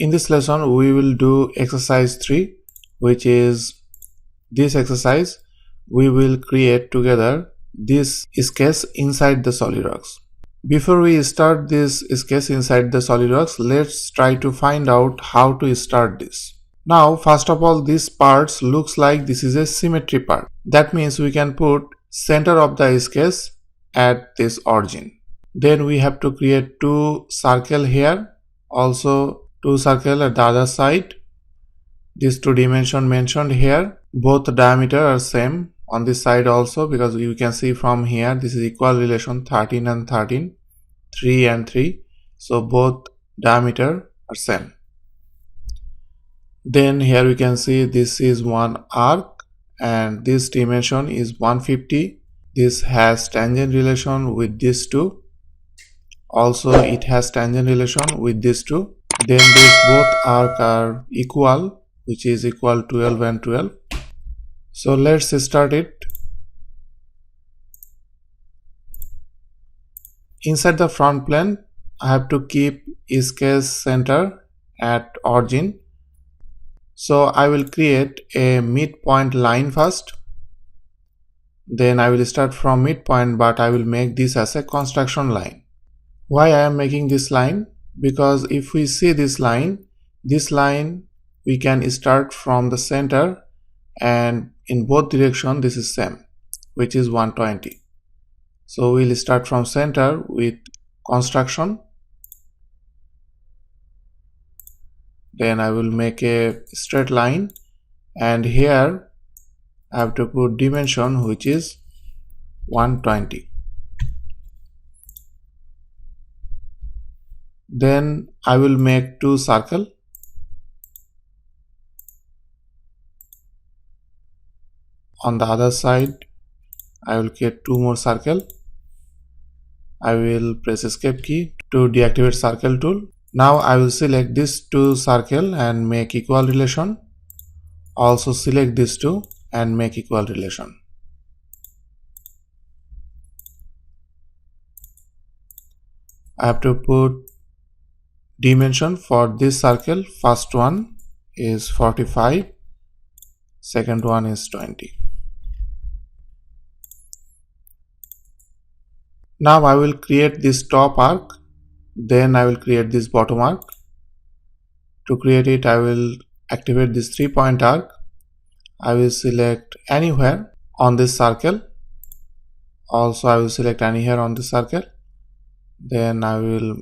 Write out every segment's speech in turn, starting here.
In this lesson we will do exercise 3, which is this exercise. We will create together this sketch inside the SolidWorks. Before we start this sketch inside the SolidWorks, let's try to find out how to start this. Now first of all, this part looks like this is a symmetry part. That means we can put center of the sketch at this origin. Then we have to create two circle here, also two circle at the other side. These two dimension mentioned here, both diameter are same on this side also, because you can see from here this is equal relation 13 and 13, 3 and 3, so both diameter are same. Then here we can see this is one arc and this dimension is 150. This has tangent relation with these two, also it has tangent relation with these two. Then these both arcs are equal, which is equal 12 and 12. So let's start it. Inside the front plane, I have to keep sketch center at origin. So I will create a midpoint line first. Then I will start from midpoint, but I will make this as a construction line. Why I am making this line? Because if we see this line we can start from the center, and in both direction this is same, which is 120. So we'll start from center with construction. Then I will make a straight line, and here I have to put dimension, which is 120. Then I will make two circle. On the other side I will create two more circle. I will press escape key to deactivate circle tool. Now I will select these two circle and make equal relation. Also select these two and make equal relation. I have to put dimension for this circle. First one is 45, second one is 20. Now I will create this top arc, then I will create this bottom arc. To create it, I will activate this 3-point arc. I will select anywhere on this circle. Also I will select anywhere on this circle. Then I will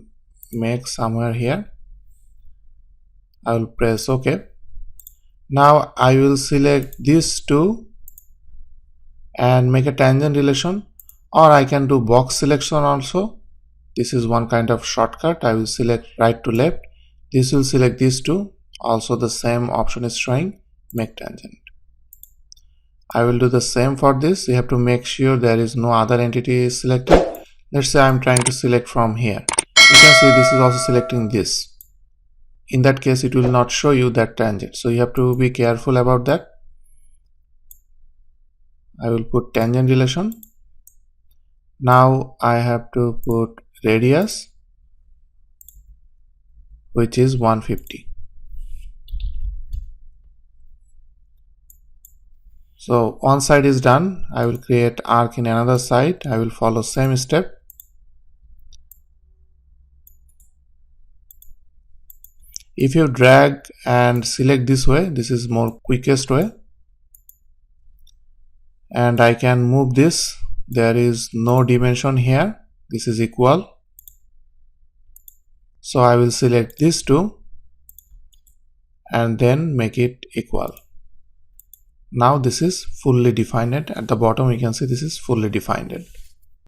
make somewhere here. I will press OK. Now I will select these two and make a tangent relation, or I can do box selection also. This is one kind of shortcut. I will select right to left. This will select these two. Also the same option is showing, make tangent. I will do the same for this. You have to make sure there is no other entity selected. Let's say I am trying to select from here. You can see this is also selecting this. In that case it will not show you that tangent, so you have to be careful about that. I will put tangent relation. Now I have to put radius, which is 150. So one side is done. I will create arc in another side. I will follow same step. If you drag and select this way, this is more quickest way, and I can move this. There is no dimension here, this is equal, so I will select these two and then make it equal. Now this is fully defined. At the bottom you can see this is fully defined.